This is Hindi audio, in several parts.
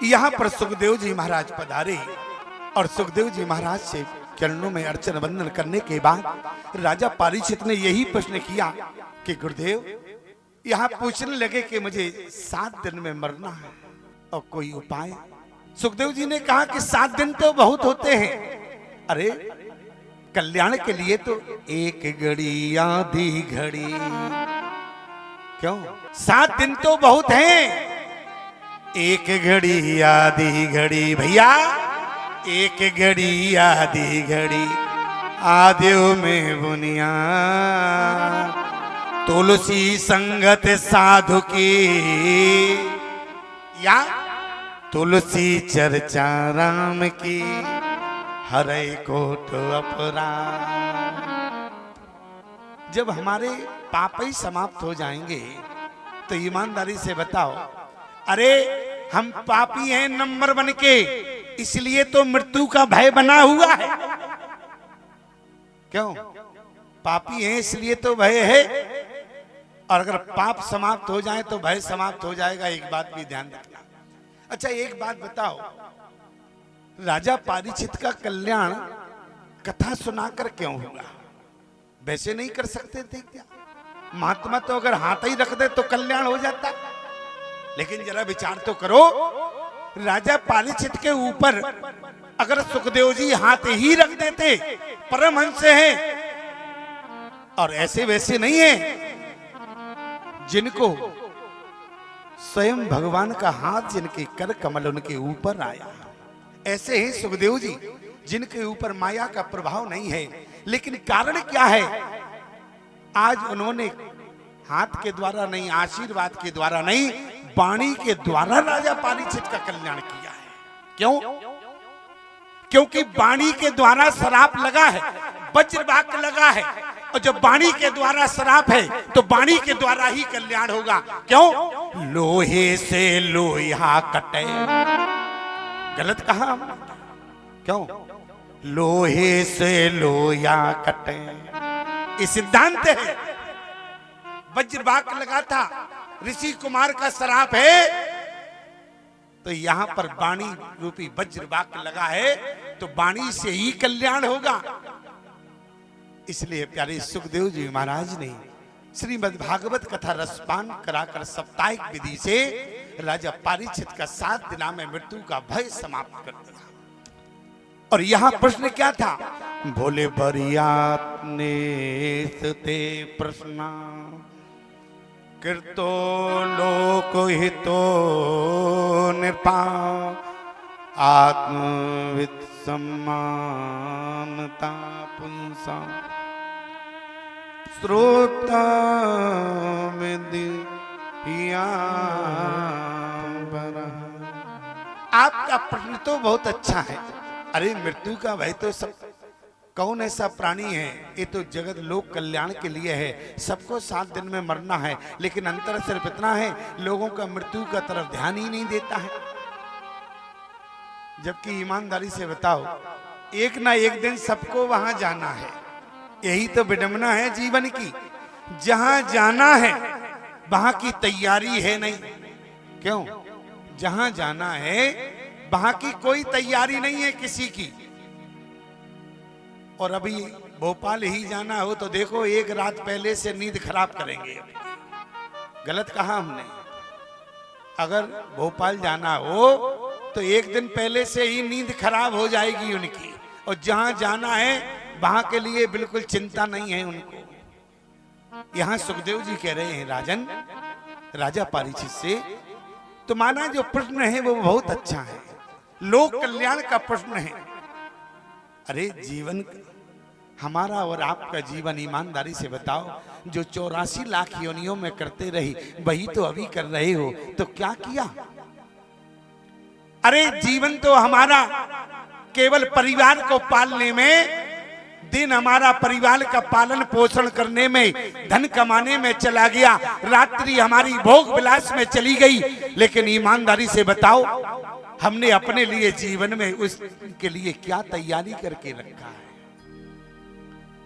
यहाँ पर सुखदेव जी महाराज पधारे और सुखदेव जी महाराज से चरणों में अर्चन वंदन करने के बाद राजा परीक्षित ने यही प्रश्न किया कि गुरुदेव, यहाँ पूछने लगे कि मुझे 7 दिन में मरना है और कोई उपाय। सुखदेव जी ने कहा कि 7 दिन तो बहुत होते हैं। अरे कल्याण के लिए तो एक घड़ी आधी घड़ी, क्यों 7 दिन तो बहुत हैं। एक घड़ी आधी घड़ी भैया, एक घड़ी आधी घड़ी आदियों में बुनिया, तुलसी संगत साधु की या तुलसी चर्चा राम की, हरे कोट अपराध। जब हमारे पाप ही समाप्त हो जाएंगे तो ईमानदारी से बताओ, अरे हम पापी हैं नंबर 1 के, इसलिए तो मृत्यु का भय बना हुआ है। क्यों? पापी हैं इसलिए तो भय है, और अगर पाप समाप्त हो जाए तो भय समाप्त हो जाएगा। एक बात भी ध्यान रखना। अच्छा एक बात बताओ, राजा परीक्षित का कल्याण कथा सुनाकर क्यों हुआ? वैसे नहीं कर सकते थे क्या? महात्मा तो अगर हाथ ही रख दे तो कल्याण हो जाता। लेकिन जरा विचार तो करो, राजा परीक्षित के ऊपर अगर सुखदेव जी हाथ ही रख देते, परमहंस हैं और ऐसे वैसे नहीं है, जिनको स्वयं भगवान का हाथ, जिनके कर कमल उनके ऊपर आया, ऐसे ही सुखदेव जी जिनके ऊपर माया का प्रभाव नहीं है। लेकिन कारण क्या है? आज उन्होंने हाथ के द्वारा नहीं, आशीर्वाद के द्वारा नहीं, वाणी के द्वारा राजा परीक्षित का कल्याण किया है। क्यों? क्योंकि वाणी के द्वारा श्राप लगा है, वज्रवाक लगा है, और जब वाणी के द्वारा श्राप है तो वाणी के द्वारा ही कल्याण होगा। क्यों? लोहे से लोहा कटे। गलत कहा हम? क्यों? लोहे से लोहा कटे, ये सिद्धांत है। वज्रवाक लगा था, ऋषि कुमार का श्राप है, तो यहां पर वाणी रूपी वज्रवाक लगा है, तो वाणी से ही कल्याण होगा। इसलिए प्यारे सुखदेव जी महाराज ने श्रीमद् भागवत कथा रसपान कराकर साप्ताहिक विधि से राजा परीक्षित का 7 दिना में मृत्यु का भय समाप्त कर दिया। और यहां प्रश्न क्या था? भोले बरियात ने ते प्रश्न कृतो लोक हितो नृपा, आत्मविद सम्मानता पुंसा श्रोता आपका प्रश्न तो बहुत अच्छा है। अरे मृत्यु का भय तो सब, कौन ऐसा प्राणी है? ये तो जगत लोक कल्याण के लिए है, सबको 7 दिन में मरना है। लेकिन अंतर सिर्फ इतना है, लोगों का मृत्यु का तरफ ध्यान ही नहीं देता है। जबकि ईमानदारी से बताओ, एक ना एक दिन सबको वहां जाना है। यही तो विडंबना है जीवन की। जहां जाना है वहां की तैयारी है नहीं। क्यों? जहां जाना है वहां की कोई तैयारी नहीं है किसी की। और अभी भोपाल ही जाना हो तो देखो, एक रात पहले से नींद खराब करेंगे। गलत कहा हमने? अगर भोपाल जाना हो तो एक दिन पहले से ही नींद खराब हो जाएगी उनकी। और जहां जाना है वहां के लिए बिल्कुल चिंता नहीं है उनको। यहां सुखदेव जी कह रहे हैं राजन, राजा परीक्षित से, तुम्हारा जो प्रश्न है वो बहुत अच्छा है, लोक कल्याण का प्रश्न है। अरे जीवन, हमारा और आपका जीवन ईमानदारी से बताओ, जो 84 लाख योनियों में करते रही वही तो अभी कर रहे हो, तो क्या किया? अरे जीवन तो हमारा केवल परिवार को पालने में, दिन हमारा परिवार का पालन पोषण करने में, धन कमाने में चला गया, रात्रि हमारी भोग विलास में चली गई। लेकिन ईमानदारी से बताओ, हमने अपने लिए जीवन में उसके लिए क्या तैयारी करके रखा है?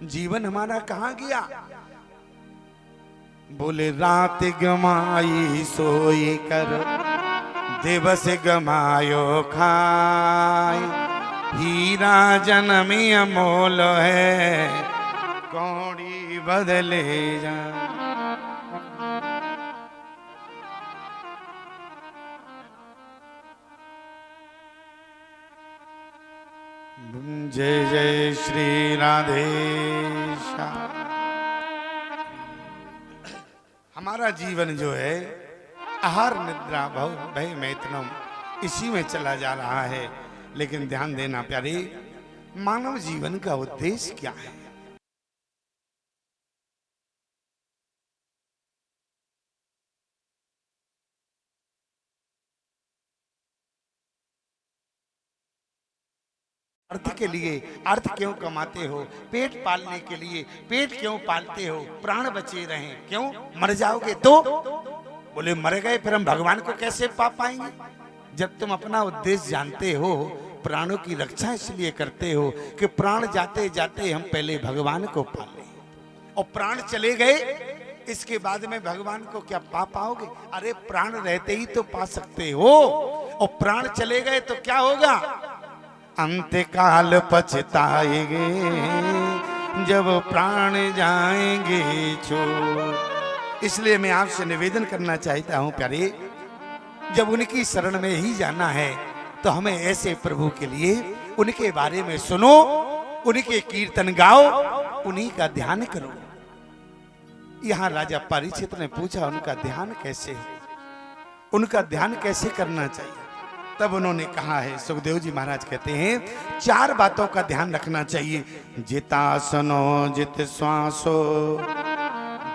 जीवन हमारा कहां गया? बोले रात गमाई सोई कर दिवस गमायो खाए, हीरा जन्मी अमोल है, कौड़ी बदले जा। जय जय श्री राधेश्याम। हमारा जीवन जो है आहार निद्रा भव भय मैथुनम इसी में चला जा रहा है, लेकिन ध्यान देना प्यारे, मानव जीवन का उद्देश्य क्या है? अर्थ के लिए अर्थ क्यों कमाते हो? पेट पालने के लिए पेट क्यों पालते हो? प्राण बचे रहें, क्यों? मर जाओगे तो? बोले मर गए फिर हम भगवान को कैसे पा पाएंगे? जब तुम अपना उद्देश्य जानते हो, प्राणों की रक्षा इसलिए करते हो कि प्राण जाते जाते हम पहले भगवान को पा लें, और प्राण चले गए इसके बाद में भगवान को क्या पा पाओगे? अरे प्राण रहते ही तो पा सकते हो, और प्राण चले गए तो क्या होगा? अंतकाल पछताएंगे जब प्राण जाएंगे छोड़। इसलिए मैं आपसे निवेदन करना चाहता हूं प्यारे, जब उनकी शरण में ही जाना है तो हमें ऐसे प्रभु के लिए उनके बारे में सुनो, उनके कीर्तन गाओ, उन्हीं का ध्यान करो। यहां राजा परीक्षित ने पूछा उनका ध्यान कैसे है, उनका ध्यान कैसे करना चाहिए? तब उन्होंने कहा है, सुखदेव जी महाराज कहते हैं 4 बातों का ध्यान रखना चाहिए। जितासनो जित श्वासो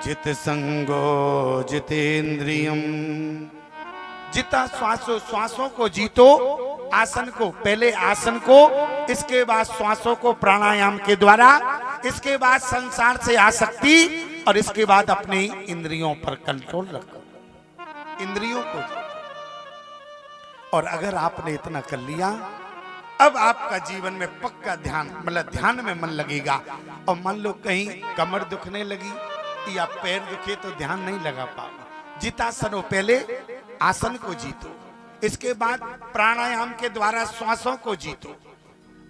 जित संगो जितेंद्रियम। जिता श्वासो, श्वासों को जीतो, आसन को, पहले आसन को, इसके बाद श्वासों को प्राणायाम के द्वारा, इसके बाद संसार से आसक्ति, और इसके बाद अपने इंद्रियों पर कंट्रोल रखो, इंद्रियों को। और अगर आपने इतना कर लिया, अब आपका जीवन में पक्का ध्यान, मतलब ध्यान में मन लगेगा। और मान लो कहीं कमर दुखने लगी या पैर दुखे तो ध्यान नहीं लगा पाओगे। जितासनो, पहले आसन को जीतो, इसके बाद प्राणायाम के द्वारा श्वासों को जीतो,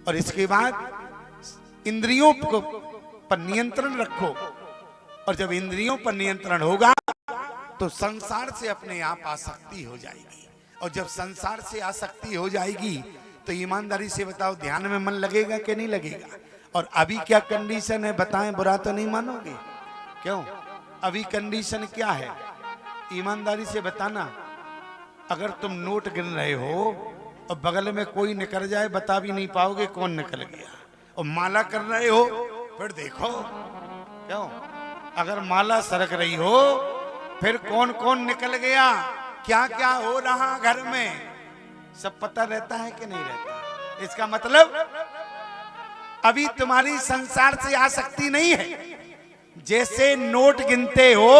और इसके बाद इंद्रियों को पर नियंत्रण रखो। और जब इंद्रियों पर नियंत्रण होगा तो संसार से अपने आप आसक्ति हो जाएगी, और जब संसार से आसक्ति हो जाएगी तो ईमानदारी से बताओ ध्यान में मन लगेगा कि नहीं लगेगा? और अभी क्या कंडीशन है बताएं, बुरा तो नहीं मानोगे? क्यों? अभी कंडीशन क्या है ईमानदारी से बताना। अगर तुम नोट गिन रहे हो और बगल में कोई निकल जाए, बता भी नहीं पाओगे कौन निकल गया। और माला कर रहे हो, फिर देखो, क्यों? अगर माला सरक रही हो फिर कौन कौन निकल गया, क्या क्या हो रहा घर में, सब पता रहता है कि नहीं रहता? इसका मतलब अभी तुम्हारी संसार से आसक्ति नहीं है। जैसे नोट गिनते हो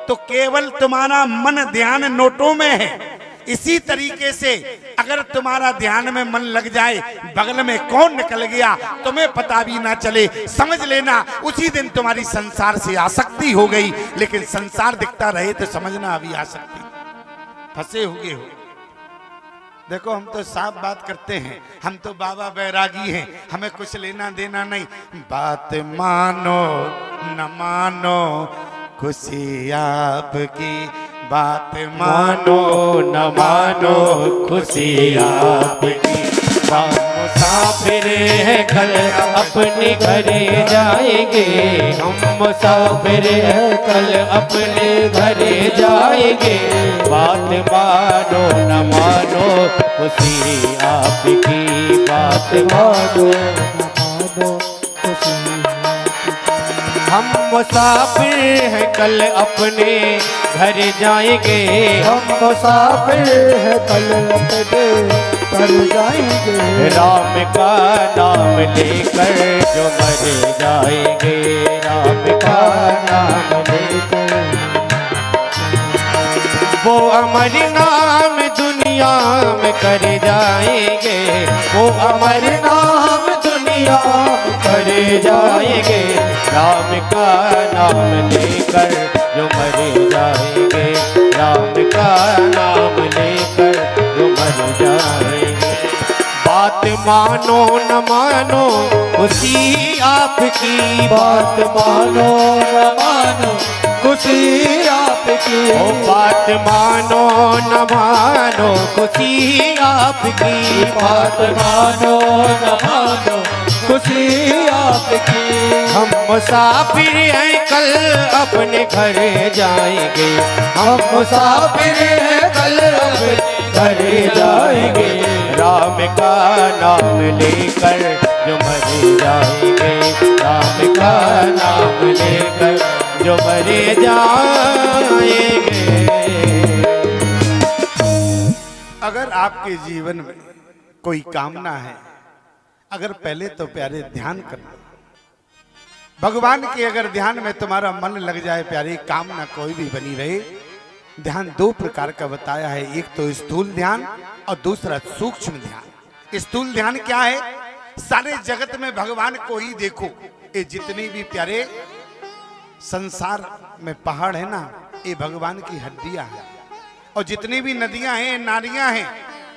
तो केवल तुम्हारा मन ध्यान नोटों में है, इसी तरीके से अगर तुम्हारा ध्यान में मन लग जाए, बगल में कौन निकल गया तुम्हें पता भी ना चले, समझ लेना उसी दिन तुम्हारी संसार से आसक्ति हो गई। लेकिन संसार दिखता रहे तो समझना अभी आसक्ति, फंसे हुए हो। देखो हम तो साफ बात करते हैं, हम तो बाबा बैरागी हैं, हमें कुछ लेना देना नहीं। बात मानो न मानो खुशी आपकी, बात मानो न मानो खुशी आपकी। हम मुसाफिर हैं कल अपने घरे जाएंगे, हम मुसाफिर हैं कल अपने घरे जाएंगे। बात मानो न मानो खुशी आपकी, बात मानो न मानो खुशी। हम मुसाफिर हैं कल अपने घर जाएंगे, हम मुसाफिर हैं कल अपने घर जाएंगे। राम का नाम लेकर जो मर जाएंगे, राम का नाम लेकर। वो अमर नाम दुनिया में कर जाएंगे, वो अमर नाम दुनिया में कर जाएंगे। राम का नाम लेकर जो मर जाएंगे, राम का नाम लेकर तर जाएंगे। बात मानो न मानो खुशी आपकी, बात मानो न मानो खुशी आपकी, ओ बात मानो न मानो खुशी आपकी, बात मानो न मानो खुशी आपकी। हम मुसाफिर हैं कल अपने घर जाएंगे, हम मुसाफिर हैं कल अपने घर जाएंगे। राम का नाम लेकर जो मर जाएंगे, राम का नाम लेकर जो मर जाएंगे। अगर आपके जीवन में कोई कामना है, अगर पहले तो प्यारे ध्यान करना, भगवान के अगर ध्यान में तुम्हारा मन लग जाए प्यारे, कामना कोई भी बनी रहे। ध्यान दो प्रकार का बताया है, एक तो स्थूल ध्यान और दूसरा सूक्ष्म ध्यान। स्थूल ध्यान क्या है? सारे जगत में भगवान को ही देखो। ये जितनी भी प्यारे संसार में पहाड़ है ना, ये भगवान की हड्डियां हैं। और जितनी भी नदियां हैं, नारियां हैं,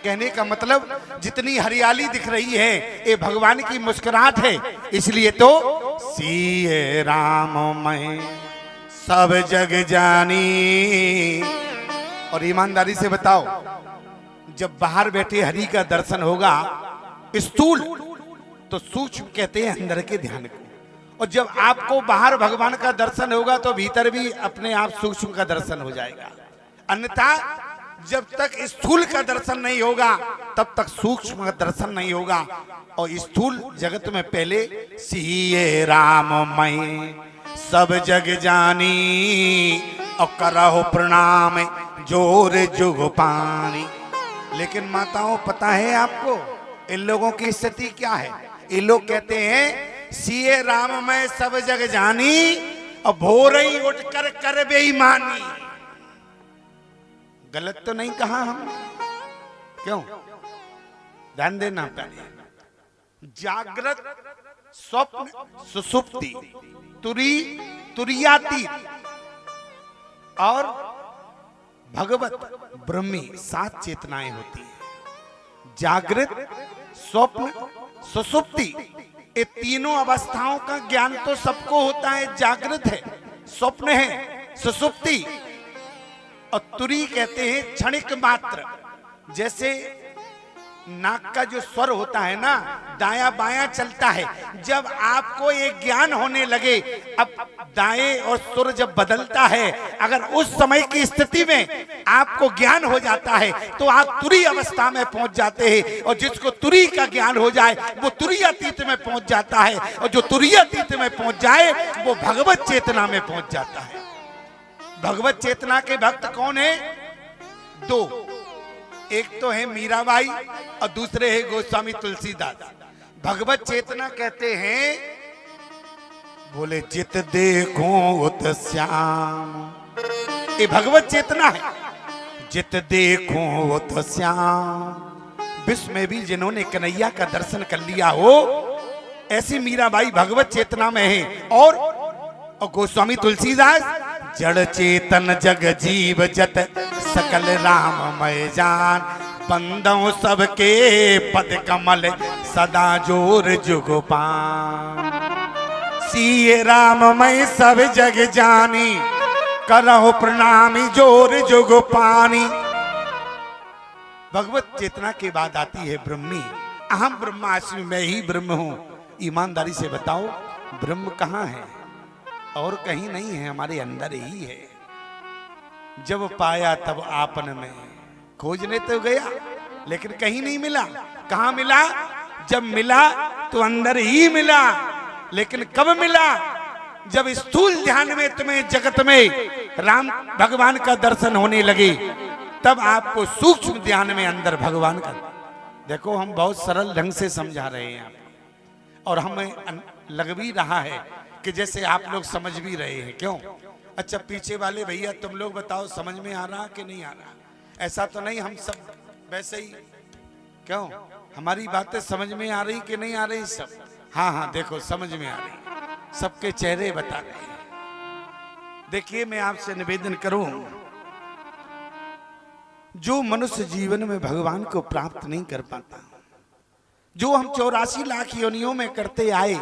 कहने का मतलब जितनी हरियाली दिख रही है, ये भगवान की मुस्कुराहट है। इसलिए तो सीए राम मैं सब जग जानी। और ईमानदारी से बताओ, जब बाहर बैठे हरि का दर्शन होगा स्थूल, तो सूक्ष्म कहते हैं अंदर के ध्यान को। और जब आपको बाहर भगवान का दर्शन होगा तो भीतर भी अपने आप सूक्ष्म का दर्शन हो जाएगा। अन्यथा जब तक स्थूल का दर्शन नहीं होगा तब तक सूक्ष्म का दर्शन नहीं होगा। और स्थूल जगत में पहले सीए राम मैं सब जग जानी, और करहो प्रणाम जोर जुग पानी। लेकिन माताओं, पता है आपको इन लोगों की स्थिति क्या है? ये लोग कहते हैं सीए राम मैं सब जग जानी, और भोर ही उठकर कर बेईमानी। गलत तो नहीं कहा हम? क्यों? ध्यान देना पहले। जागृत, स्वप्न, सुसुप्ति, तुरी, तुरियाती और भगवत ब्रह्मी, 7 चेतनाएं होती हैं। जागृत, स्वप्न, सुसुप्ति, ये तीनों अवस्थाओं का ज्ञान तो सबको होता है। जागृत है, स्वप्न है, सुसुप्ति, और तुरी कहते हैं क्षणिक मात्र। जैसे नाक का जो स्वर होता है ना, दाया बायां चलता है। जब आपको एक ज्ञान होने लगे, अब दाएं और सुर जब बदलता है, अगर उस समय की स्थिति में आपको ज्ञान हो जाता है तो आप तुरी अवस्था में पहुंच जाते हैं। और जिसको तुरी का ज्ञान हो जाए वो तुरीयातीत में पहुंच जाता है, और जो तुरीयातीत में पहुंच जाए वो भगवत चेतना में पहुंच जाता है। भगवत चेतना के भक्त कौन है? 2, एक तो है मीराबाई और दूसरे है गोस्वामी तुलसीदास। भगवत चेतना कहते हैं, बोले चित देखो उत श्याम, ये भगवत चेतना है। चित देखो उत श्याम, विश्व में भी जिन्होंने कन्हैया का दर्शन कर लिया हो, ऐसी मीराबाई भगवत चेतना में है। और गोस्वामी तुलसीदास जड़ चेतन जग जीव जत सकल राममय जान, बंदों सबके पद कमल सदा जोर जुगपान। सीए राममय सब जग जानी, करहो प्रणामी जोर जुगपानी। भगवत चेतना के बाद आती है ब्रह्मी। अहम ब्रह्मास्मि, मैं ही ब्रह्म हूं। ईमानदारी से बताओ, ब्रह्म कहाँ है? और कहीं नहीं है, हमारे अंदर ही है। जब पाया तब आपन में, खोजने तो गया लेकिन कहीं नहीं मिला। कहाँ मिला? जब मिला तो अंदर ही मिला। लेकिन कब मिला? जब स्थूल ध्यान में तुम्हें जगत में राम भगवान का दर्शन होने लगे, तब आपको सूक्ष्म ध्यान में अंदर भगवान का। देखो, हम बहुत सरल ढंग से समझा रहे हैं आपको, और हमें लग भी रहा है कि जैसे आप लोग समझ भी रहे हैं। क्यों? अच्छा, पीछे वाले भैया तुम लोग बताओ, समझ में आ रहा कि नहीं आ रहा? ऐसा तो नहीं हम सब वैसे ही? क्यों, हमारी बातें समझ में आ रही कि नहीं आ रही सब? हाँ हाँ, देखो समझ में आ रही, सबके चेहरे बता रहे हैं। देखिए, मैं आपसे निवेदन करूं, जो मनुष्य जीवन में भगवान को प्राप्त नहीं कर पाता, जो हम 84 लाख योनियों में करते आए,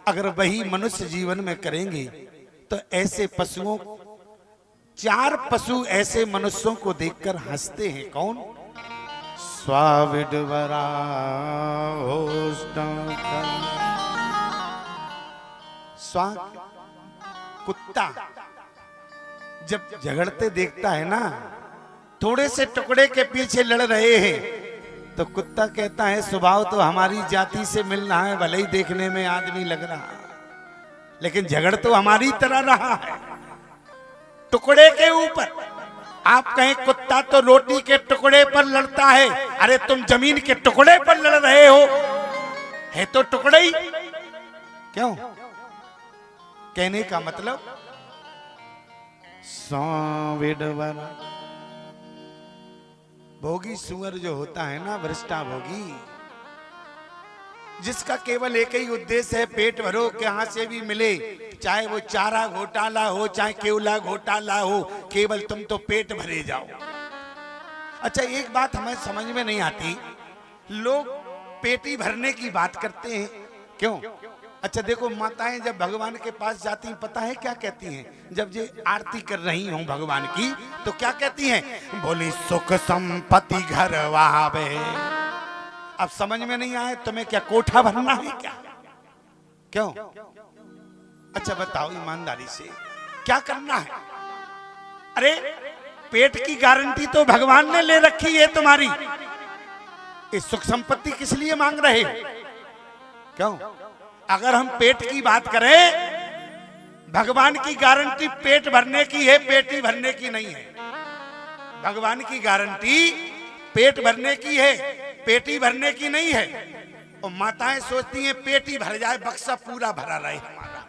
अगर वही मनुष्य जीवन में करेंगे तो ऐसे पशुओं, 4 पशु ऐसे मनुष्यों को देखकर हंसते हैं। कौन? स्वाविडवरा स्वा, कुत्ता जब झगड़ते देखता है ना, थोड़े से टुकड़े के पीछे लड़ रहे हैं, तो कुत्ता कहता है स्वभाव तो हमारी जाति से मिल रहा है, भले ही देखने में आदमी लग रहा, लेकिन झगड़ तो हमारी तरह रहा है, टुकड़े के ऊपर। आप कहें कुत्ता तो रोटी के टुकड़े पर लड़ता है, अरे तुम जमीन के टुकड़े पर लड़ रहे हो, है तो टुकड़े ही। क्यों? कहने का मतलब सांविडवरा, भोगी सुअर जो होता है ना, वरिष्ठा भोगी, जिसका केवल एक ही उद्देश्य है पेट भरो, कहां से भी मिले, चाहे वो चारा घोटाला हो, चाहे केवला घोटाला हो, केवल तुम तो पेट भरे जाओ। अच्छा, एक बात हमें समझ में नहीं आती, लोग पेटी भरने की बात करते हैं, क्यों? अच्छा देखो, माताएं जब भगवान के पास जाती हैं, पता है क्या कहती हैं? जब ये आरती कर रही हूं भगवान की, तो क्या कहती हैं? बोली सुख संपत्ति घर वावे। अब समझ में नहीं आए तुम्हें, क्या कोठा भरना है क्या? क्यों? अच्छा बताओ ईमानदारी से, क्या करना है? अरे पेट की गारंटी तो भगवान ने ले रखी है तुम्हारी, इस सुख संपत्ति किस लिए मांग रहे? क्यों? अगर हम पेट की बात करें, भगवान की गारंटी पेट भरने की है, पेटी भरने की नहीं है। भगवान की गारंटी पेट भरने की है, पेटी भरने की नहीं है। और माताएं सोचती हैं पेटी भर जाए, बक्सा पूरा भरा रहे हमारा,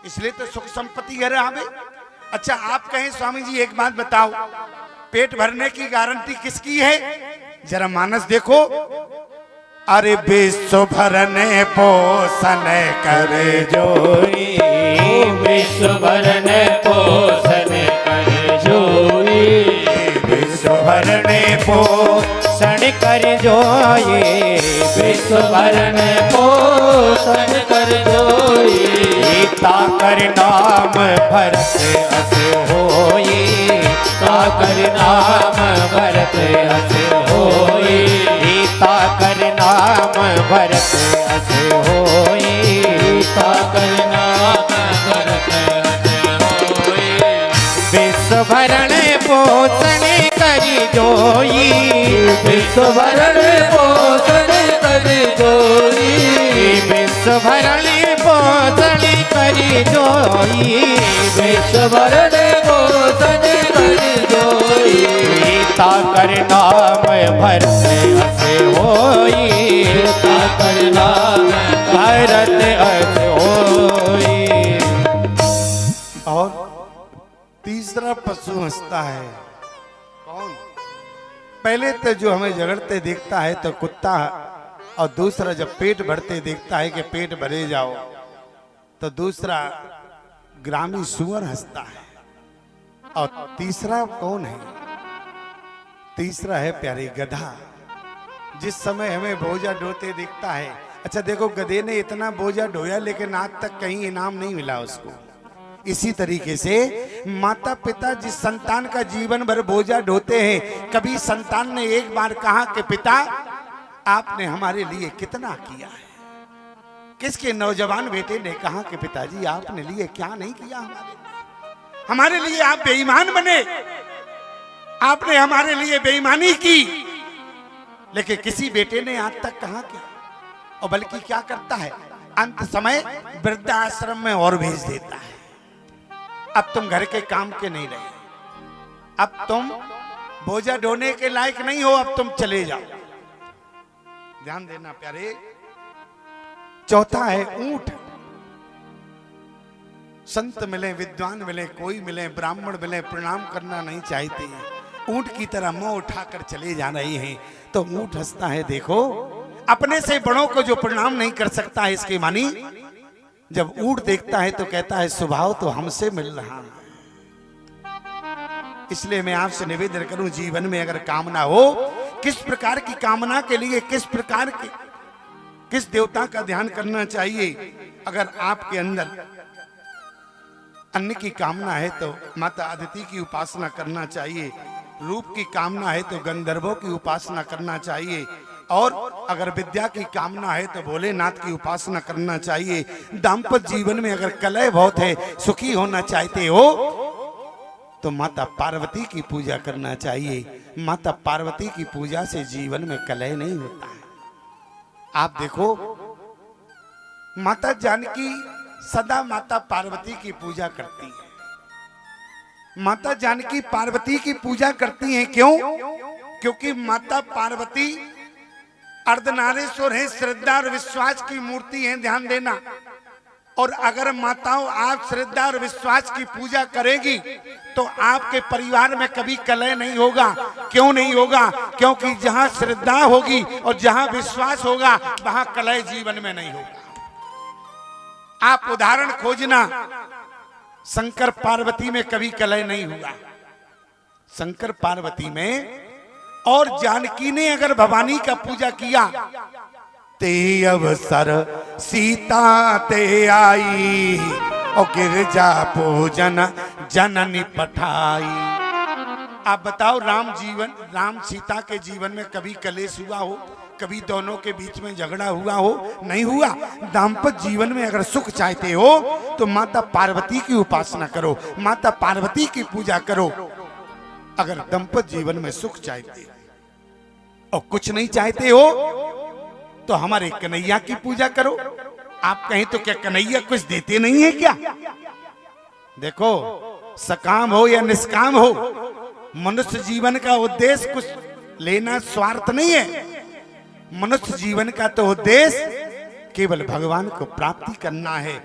इसलिए तो सुख संपत्ति घर आवे। अच्छा आप कहें स्वामी जी एक बात बताओ, पेट भरने की गारंटी किसकी है? जरा मानस देखो। अरे विश्व भरने पोषण करे जोई, विश्व भरने पोषण करे जोई, विश्व भरने पोषण कर जोई, विश्व भरने पोषण कर जोई, ताकर नाम भरत अस होई, ताकर नाम भरत अस होई, ताकर नाम भरत अस होई, ताकर नाम भरत अस होई, विश्व भरण पोषण करी जोई, विश्व भरण पोषण करी जोई, विश्व भरण पोषण करी जोई, विश्व भरण पोषण करी जोई, ताकर नाम भरत अस होई, ताकर नाम भरत अस होई। और तीसरा पशु हंसता है। कौन? पहले तो जो हमें झगड़ते देखता है तो कुत्ता, और दूसरा जब पेट भरते देखता है कि पेट भरे जाओ, तो दूसरा ग्रामीण सुअर हंसता है। और तीसरा कौन है? तीसरा है प्यारे गधा, जिस समय हमें बोझा ढोते दिखता है। अच्छा देखो, गधे ने इतना बोझा ढोया लेकिन आज तक कहीं इनाम नहीं मिला उसको। इसी तरीके से माता पिता जिस संतान का जीवन भर बोझा ढोते हैं, कभी संतान ने एक बार कहा कि पिता आपने हमारे लिए कितना किया है? किसके नौजवान बेटे ने कहा कि पिताजी आपने लिए क्या नहीं किया हमारे लिए? आप बेईमान बने, आपने हमारे लिए बेईमानी की। लेकिन किसी बेटे ने आज तक कहा कि, और बल्कि क्या करता है, अंत समय वृद्धाश्रम में और भेज देता है। अब तुम घर के काम के नहीं रहे, अब तुम बोझा ढोने के लायक नहीं हो, अब तुम चले जाओ। ध्यान देना प्यारे। चौथा है ऊंट। संत मिले, विद्वान मिले, कोई मिले, ब्राह्मण मिले, प्रणाम करना नहीं चाहते हैं, ऊंट की तरह मुंह उठाकर चले जा रहे हैं। तो ऊंट हंसता है, देखो अपने से बड़ों को जो प्रणाम नहीं कर सकता है इसके मानी। जब ऊंट देखता है तो कहता है स्वभाव तो हमसे मिल रहा है। इसलिए मैं आपसे निवेदन करूं, जीवन में अगर कामना हो, किस प्रकार की कामना के लिए किस देवता का ध्यान करना चाहिए। अगर आपके अंदर अन्न की कामना है तो माता अदिति की उपासना करना चाहिए, रूप की कामना है तो गंधर्वों की उपासना करना चाहिए, और अगर विद्या की कामना है तो भोलेनाथ की उपासना करना चाहिए। दाम्पत्य जीवन में अगर कलह बहुत है, सुखी होना चाहते हो तो माता पार्वती की पूजा करना चाहिए। माता पार्वती की पूजा से जीवन में कलह नहीं होता है। आप देखो, माता जानकी सदा माता पार्वती की पूजा करती है। माता जानकी पार्वती की पूजा करती हैं, क्यों? क्योंकि माता पार्वती अर्धनारीश्वर है, श्रद्धा और विश्वास की मूर्ति है, ध्यान देना। और अगर माताओं आप श्रद्धा और विश्वास की पूजा करेगी तो आपके परिवार में कभी कलह नहीं होगा। क्यों नहीं होगा? क्योंकि जहां श्रद्धा होगी और जहां विश्वास होगा वहां कलह जीवन में नहीं होगा। आप उदाहरण खोजना, शंकर पार्वती में कभी कलह नहीं हुआ। शंकर पार्वती में और जानकी ने अगर भवानी का पूजा किया, ते अवसर सीता ते आई और गिरजा पूजन जननी पठाई। आप बताओ, राम सीता के जीवन में कभी कलेश हुआ हो? कभी दोनों के बीच में झगड़ा हुआ हो? नहीं हुआ। दाम्पत्य जीवन में अगर सुख चाहते हो तो माता पार्वती की उपासना करो, माता पार्वती की पूजा करो। अगर दाम्पत्य जीवन में सुख चाहते और कुछ नहीं चाहते हो तो हमारे कन्हैया की पूजा करो। आप कहें तो क्या कन्हैया कुछ देते नहीं है क्या? देखो, सकाम हो या निष्काम हो, मनुष्य जीवन का उद्देश्य कुछ लेना स्वार्थ नहीं है। मनुष्य जीवन का तो उद्देश्य केवल भगवान को प्राप्ति करना है।